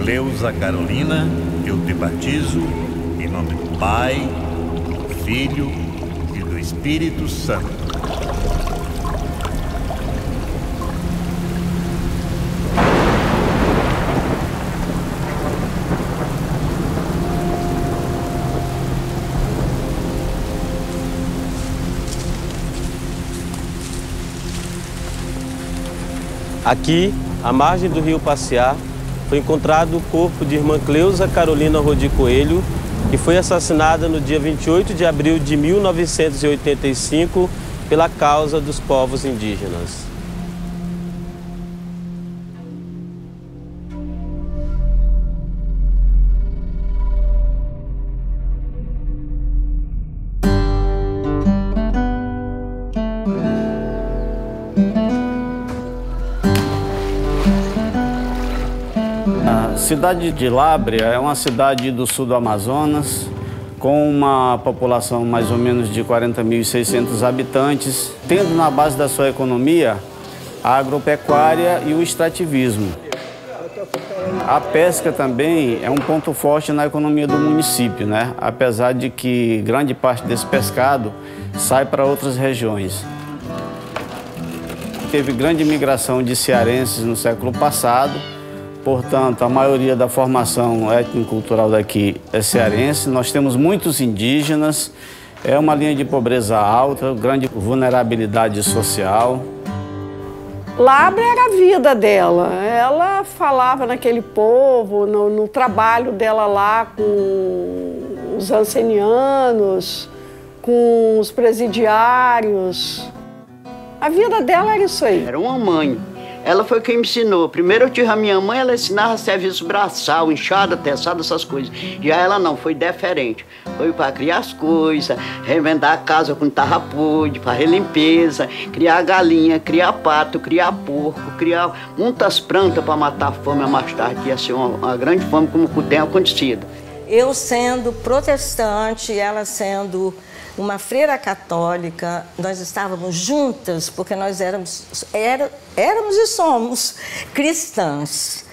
Cleusa Carolina, eu te batizo em nome do Pai, do Filho e do Espírito Santo. Aqui, à margem do rio Passear, foi encontrado o corpo de irmã Cleusa Carolina Rodi Coelho, que foi assassinada no dia 28 de abril de 1985 pela causa dos povos indígenas. A cidade de Lábrea é uma cidade do sul do Amazonas, com uma população mais ou menos de 40.600 habitantes, tendo na base da sua economia a agropecuária e o extrativismo. A pesca também é um ponto forte na economia do município, né? Apesar de que grande parte desse pescado sai para outras regiões. Teve grande migração de cearenses no século passado. Portanto, a maioria da formação étnico-cultural daqui é cearense. Nós temos muitos indígenas, é uma linha de pobreza alta, grande vulnerabilidade social. Lábrea era a vida dela. Ela falava naquele povo, no trabalho dela lá com os ancenianos, com os presidiários. A vida dela era isso aí. Era uma mãe. Ela foi quem me ensinou. Primeiro eu tive a minha mãe, ela ensinava serviço braçal, enxada, teçada, essas coisas. Já ela não, foi diferente. Foi para criar as coisas, remendar a casa quando estava podre, fazer limpeza, criar galinha, criar pato, criar porco, criar muitas plantas para matar a fome mais tarde, que ia ser uma grande fome como tem acontecido. Eu sendo protestante, ela sendo uma freira católica, nós estávamos juntas porque nós éramos e somos cristãs.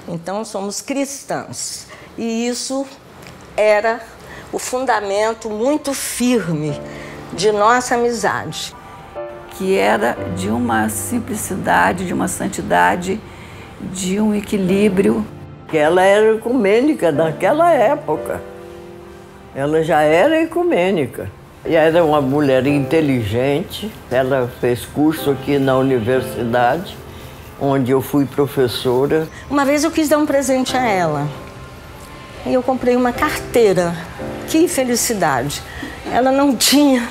Então, somos cristãs. E isso era o fundamento muito firme de nossa amizade. Que era de uma simplicidade, de uma santidade, de um equilíbrio. Que ela era ecumênica naquela época. Ela já era ecumênica. E era uma mulher inteligente, ela fez curso aqui na universidade, onde eu fui professora. Uma vez eu quis dar um presente a ela, e eu comprei uma carteira. Que felicidade! Ela não tinha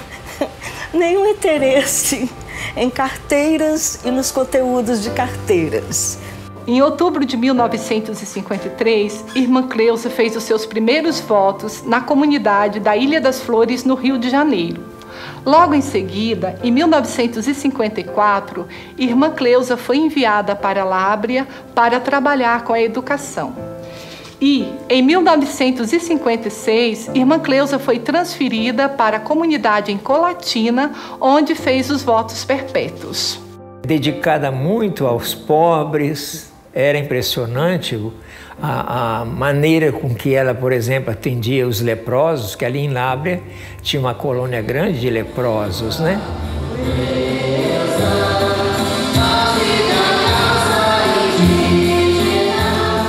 nenhum interesse em carteiras e nos conteúdos de carteiras. Em outubro de 1953, irmã Cleusa fez os seus primeiros votos na comunidade da Ilha das Flores, no Rio de Janeiro. Logo em seguida, em 1954, irmã Cleusa foi enviada para Lábrea para trabalhar com a educação. E, em 1956, irmã Cleusa foi transferida para a comunidade em Colatina, onde fez os votos perpétuos. Dedicada muito aos pobres. Era impressionante a maneira com que ela, por exemplo, atendia os leprosos, que ali em Lábrea tinha uma colônia grande de leprosos, né?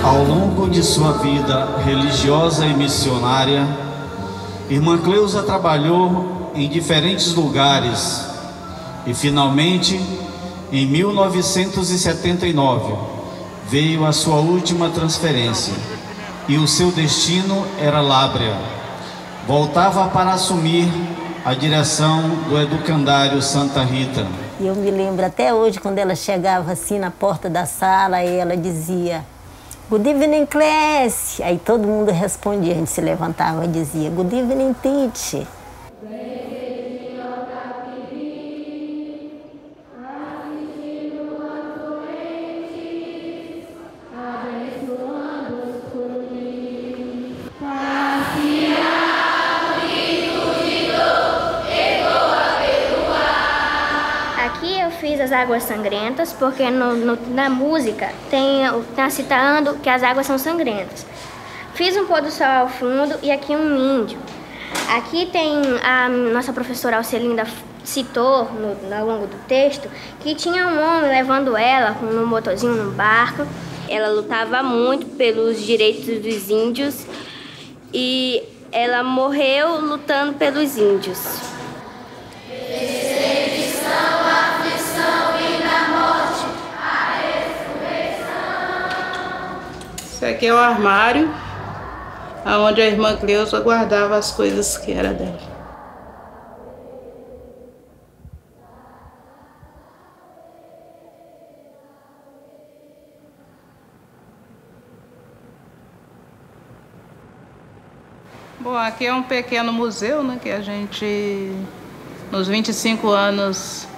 Ao longo de sua vida religiosa e missionária, irmã Cleusa trabalhou em diferentes lugares e, finalmente, em 1979, veio a sua última transferência e o seu destino era Lábrea. Voltava para assumir a direção do educandário Santa Rita. Eu me lembro até hoje, quando ela chegava assim na porta da sala e ela dizia: "Good evening, class." Aí todo mundo respondia, a gente se levantava e dizia: "Good evening, teacher." As águas sangrentas, porque na música tá citando que as águas são sangrentas. Fiz um pôr do sol ao fundo e aqui um índio. Aqui tem a nossa professora Alcelinda citou ao longo do texto que tinha um homem levando ela num motorzinho, num barco. Ela lutava muito pelos direitos dos índios e ela morreu lutando pelos índios. Perseguição, aflição e na morte, a ressurreição. Isso aqui é o armário onde a irmã Cleusa guardava as coisas que era dela. Bom, aqui é um pequeno museu, né, que a gente, nos 25 anos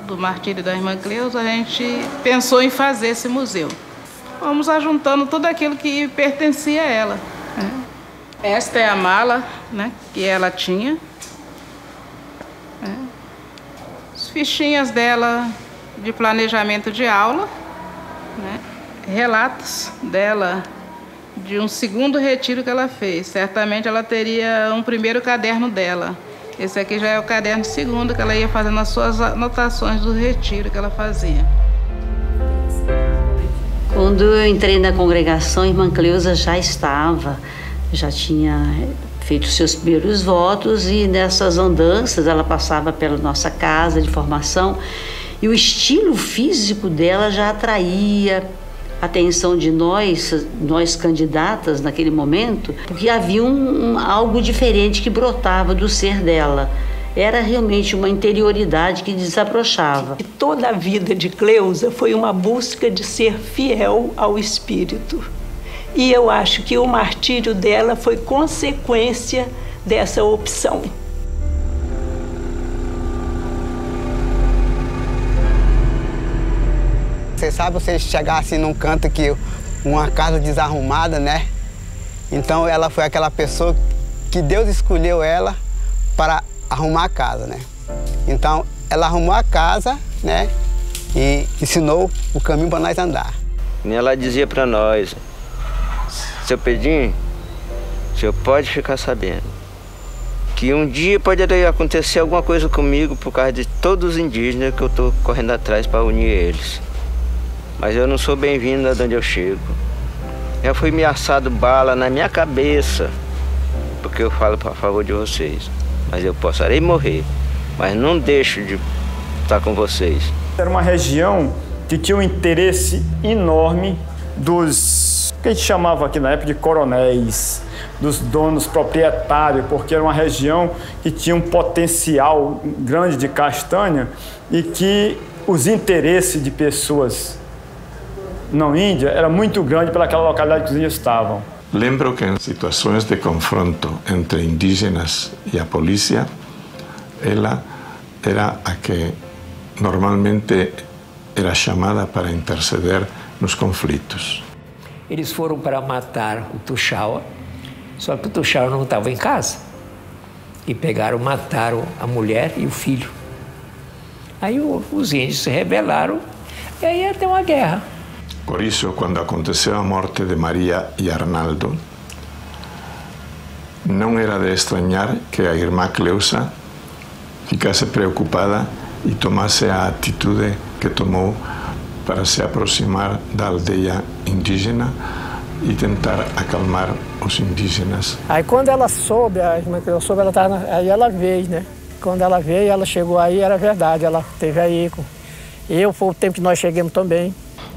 do martírio da irmã Cleusa, a gente pensou em fazer esse museu. Vamos ajuntando tudo aquilo que pertencia a ela. Né? Esta é a mala, né, que ela tinha. As fichinhas dela de planejamento de aula, né, relatos dela de um segundo retiro que ela fez. Certamente ela teria um primeiro caderno dela. Esse aqui já é o caderno segundo, que ela ia fazendo as suas anotações do retiro que ela fazia. Quando eu entrei na congregação, a irmã Cleusa já tinha feito seus primeiros votos, e nessas andanças ela passava pela nossa casa de formação e o estilo físico dela já atraía a atenção de nós candidatas naquele momento, porque havia algo diferente que brotava do ser dela. Era realmente uma interioridade que desabrochava. Toda a vida de Cleusa foi uma busca de ser fiel ao Espírito. E eu acho que o martírio dela foi consequência dessa opção. Você sabe, você chegar assim num canto que uma casa desarrumada, né? Então ela foi aquela pessoa que Deus escolheu ela para arrumar a casa, né? Então ela arrumou a casa, né? E ensinou o caminho para nós andar. E ela dizia para nós: seu Pedrinho, o senhor pode ficar sabendo que um dia pode acontecer alguma coisa comigo por causa de todos os indígenas que eu estou correndo atrás para unir eles. Mas eu não sou bem-vindo de onde eu chego. Já fui ameaçado bala na minha cabeça, porque eu falo a favor de vocês. Mas eu possarei morrer, mas não deixo de estar com vocês. Era uma região que tinha um interesse enorme dos, que a gente chamava aqui na época de coronéis, dos donos proprietários, porque era uma região que tinha um potencial grande de castanha e que os interesses de pessoas não índias era muito grande pelaquela localidade que os índios estavam. Lembro que em situações de confronto entre indígenas e a polícia, ela era a que normalmente era chamada para interceder nos conflitos. Eles foram para matar o Tuxaua, só que o Tuxaua não estava em casa. E mataram a mulher e o filho. Aí os índios se rebelaram e aí ia ter uma guerra. Por isso, quando aconteceu a morte de Maria e Arnaldo, não era de estranhar que a irmã Cleusa ficasse preocupada e tomasse a atitude que tomou para se aproximar da aldeia indígena e tentar acalmar os indígenas. Aí quando ela soube, a irmã Cleusa soube, aí ela veio, né? Quando ela veio, ela chegou aí, era verdade, ela esteve aí. Foi o tempo que nós chegamos também.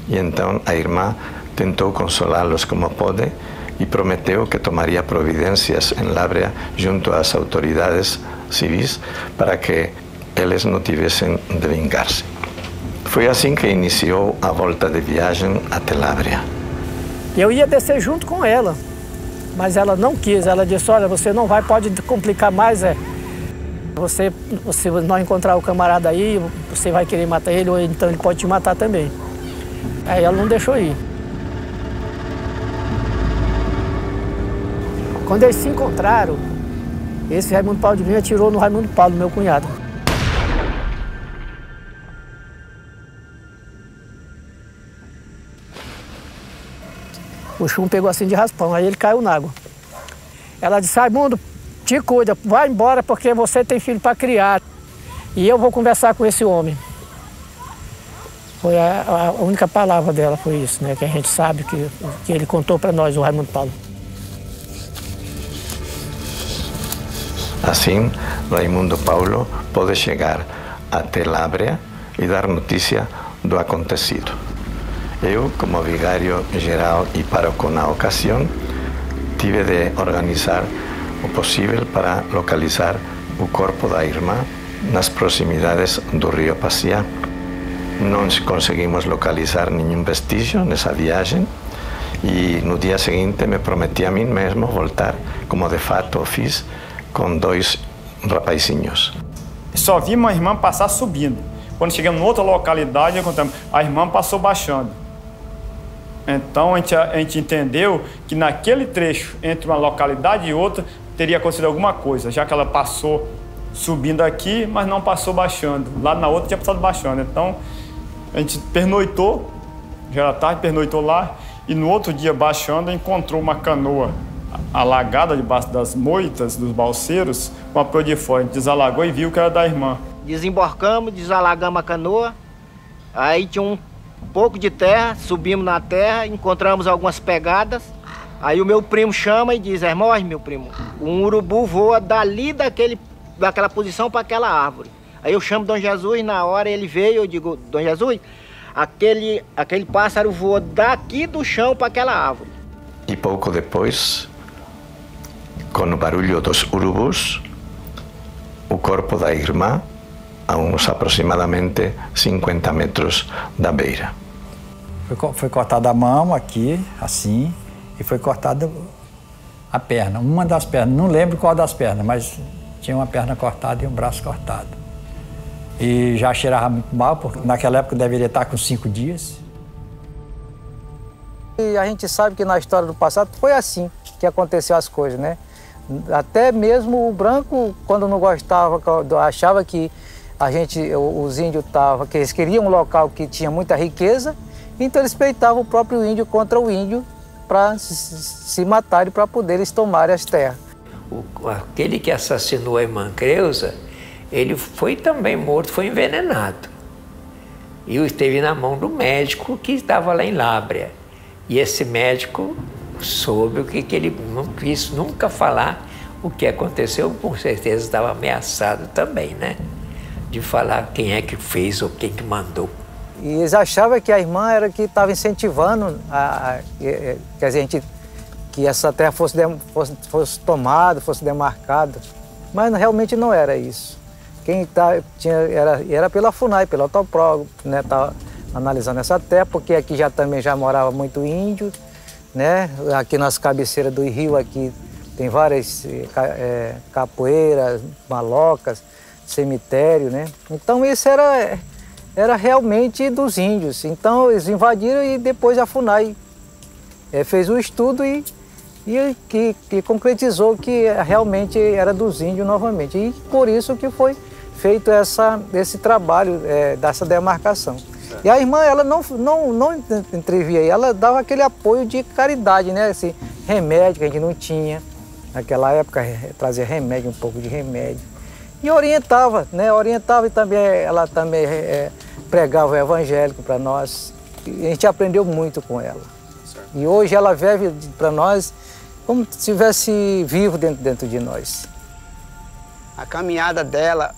E então a irmã tentou consolá-los como pôde e prometeu que tomaria providências em Lábrea junto às autoridades civis para que eles não tivessem de vingar-se. Foi assim que iniciou a volta de viagem até Lábrea. Eu ia descer junto com ela, mas ela não quis. Ela disse: olha, você não vai, pode complicar mais, Você não encontrar o camarada aí, você vai querer matar ele, ou então ele pode te matar também. Aí ela não deixou ir. Quando eles se encontraram, esse Raimundo Paulo de Vinha atirou no Raimundo Paulo, meu cunhado. O chumbo pegou assim de raspão, aí ele caiu na água. Ela disse, Raimundo, te cuida, vai embora porque você tem filho para criar. E eu vou conversar com esse homem. Foi a única palavra dela, foi isso, né? Que a gente sabe que ele contou para nós, o Raimundo Paulo. Assim, Raimundo Paulo pode chegar até Lábrea e dar notícia do acontecido. Eu, como vigário geral e pároco na ocasião, tive de organizar o possível para localizar o corpo da irmã nas proximidades do rio Paciá. Não conseguimos localizar nenhum vestígio nessa viagem e no dia seguinte me prometi a mim mesmo voltar, como de fato fiz, com 2 rapazinhos. Só vimos a irmã passar subindo. Quando chegamos em outra localidade, encontramos a irmã passou baixando. Então a gente entendeu que naquele trecho entre uma localidade e outra teria acontecido alguma coisa, já que ela passou subindo aqui, mas não passou baixando. Lá na outra tinha passado baixando. Então a gente pernoitou, já era tarde, pernoitou lá e no outro dia baixando encontrou uma canoa alagada debaixo das moitas dos balseiros, com a proa de fora. A gente desalagou e viu que era da irmã. Desembarcamos, desalagamos a canoa, aí tinha um pouco de terra, subimos na terra, encontramos algumas pegadas, aí o meu primo chama e diz, irmão, meu primo, um urubu voa dali daquela posição para aquela árvore. Aí eu chamo Dom Jesus, na hora ele veio, eu digo, Dom Jesus, aquele pássaro voa daqui do chão para aquela árvore. E pouco depois, com o barulho dos urubus, o corpo da irmã a uns aproximadamente 50 metros da beira. Foi cortada a mão aqui, assim, e foi cortada a perna, uma das pernas, não lembro qual das pernas, mas tinha uma perna cortada e um braço cortado. E já cheirava muito mal, porque naquela época deveria estar com 5 dias. E a gente sabe que na história do passado foi assim que aconteceu as coisas, né? Até mesmo o branco, quando não gostava, achava que os índios que eles queriam um local que tinha muita riqueza, então eles peitavam o próprio índio contra o índio para se matarem, para poder eles tomarem as terras. Aquele que assassinou a irmã Creusa, ele foi também morto, foi envenenado. E esteve na mão do médico que estava lá em Lábrea. E esse médico soube o que ele não quis nunca falar o que aconteceu, com certeza estava ameaçado também, né? De falar quem é que fez ou quem que mandou. E eles achavam que a irmã era que estava incentivando quer dizer, que essa terra fosse tomada, fosse demarcada. Mas realmente não era isso. Quem era pela FUNAI, pelo Autopro, né? Estava analisando essa terra, porque aqui também já morava muito índio, né? Aqui nas cabeceiras do rio aqui tem várias capoeiras, malocas, cemitério, né? Então isso era realmente dos índios. Então eles invadiram e depois a FUNAI fez o estudo e que concretizou que realmente era dos índios novamente. E por isso que foi feito esse trabalho dessa demarcação. E a irmã, ela não entrevia, ela dava aquele apoio de caridade, né? Assim, remédio que a gente não tinha. Naquela época trazia remédio, um pouco de remédio. E orientava, né? Orientava e também ela também pregava o evangélico para nós. E a gente aprendeu muito com ela. E hoje ela vive para nós como se estivesse vivo dentro de nós. A caminhada dela,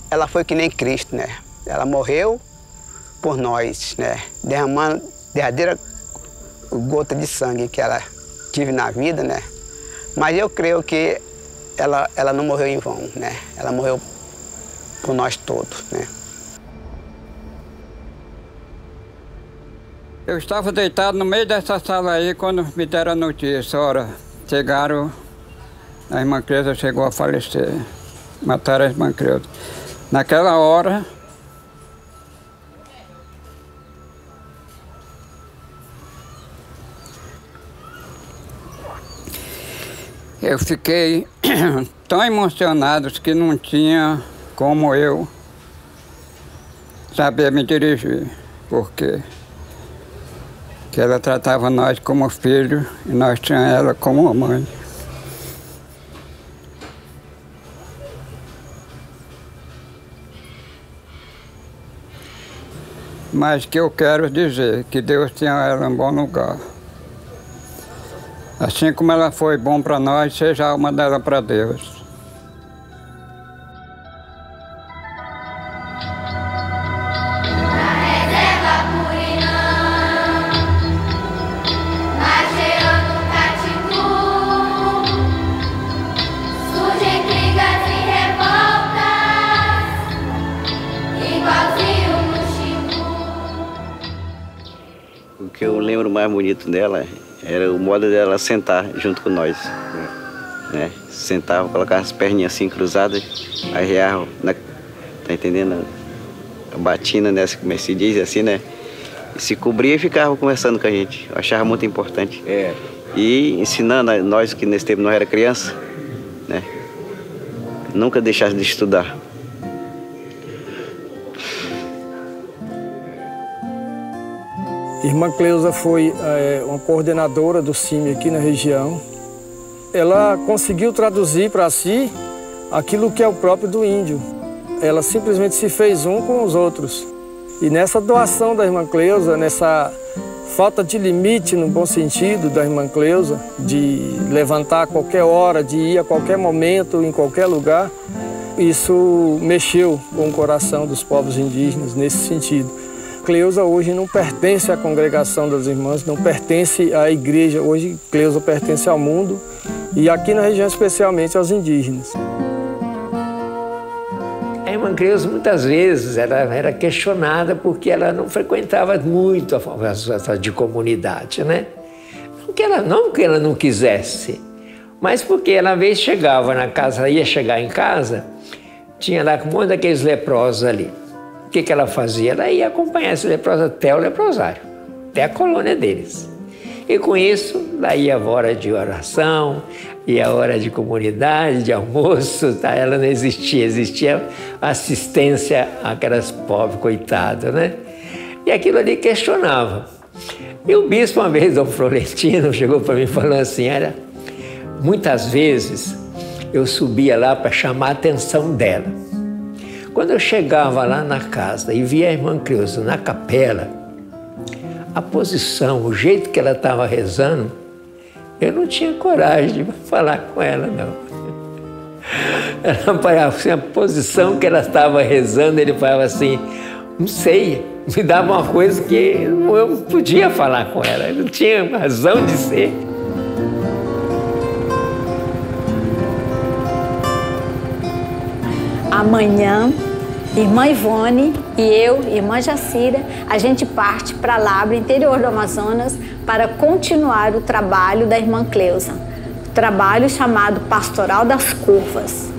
ela foi que nem Cristo, né? Ela morreu por nós, né? Derramando derradeira gota de sangue que ela tive na vida, né? Mas eu creio que ela não morreu em vão, né? Ela morreu por nós todos, né? Eu estava deitado no meio dessa sala aí quando me deram a notícia. Ora, a irmã Creusa chegou a falecer. Mataram a irmã Creusa. Naquela hora, eu fiquei tão emocionado que não tinha como eu saber me dirigir, porque que ela tratava nós como filho e nós tínhamos ela como mãe. Mas que eu quero dizer que Deus tinha ela em bom lugar. Assim como ela foi bom para nós, seja a alma dela para Deus. O que eu lembro mais bonito dela era o modo dela sentar junto com nós. Né? Sentava, colocava as perninhas assim cruzadas, arreava, tá entendendo? A batina, né? Como é que se diz assim, né? E se cobria e ficava conversando com a gente. Eu achava muito importante. E ensinando a nós que nesse tempo não era criança, né? Nunca deixasse de estudar. Irmã Cleusa foi uma coordenadora do CIMI aqui na região. Ela conseguiu traduzir para si aquilo que é o próprio do índio. Ela simplesmente se fez um com os outros. E nessa doação da Irmã Cleusa, nessa falta de limite, no bom sentido, da Irmã Cleusa, de levantar a qualquer hora, de ir a qualquer momento, em qualquer lugar, isso mexeu com o coração dos povos indígenas nesse sentido. Cleusa hoje não pertence à congregação das irmãs, não pertence à igreja. Hoje Cleusa pertence ao mundo e aqui na região especialmente aos indígenas. A irmã Cleusa muitas vezes era questionada porque ela não frequentava muito a de comunidade, né? Não que ela não quisesse, mas porque ela às vezes chegava na casa, ia chegar em casa, tinha lá um monte daqueles leprosos ali. O que ela fazia? Ela ia acompanhar esses leprosos até o leprosário, até a colônia deles. E com isso, daí a hora de oração, e a hora de comunidade, de almoço, tá? Ela não existia, existia assistência àquelas pobres coitadas, né? E aquilo ali questionava. E o bispo, uma vez, Dom Florentino, chegou para mim e falou assim, muitas vezes eu subia lá para chamar a atenção dela. Quando eu chegava lá na casa e via a irmã Cleusa na capela, a posição, o jeito que ela estava rezando, eu não tinha coragem de falar com ela, não. Ela falava assim, a posição que ela estava rezando, ele falava assim, não sei, me dava uma coisa que eu não podia falar com ela, não tinha razão de ser. Amanhã, irmã Ivone e eu, irmã Jacira, a gente parte para Lábrea, interior do Amazonas, para continuar o trabalho da irmã Cleusa. O trabalho chamado Pastoral das Curvas.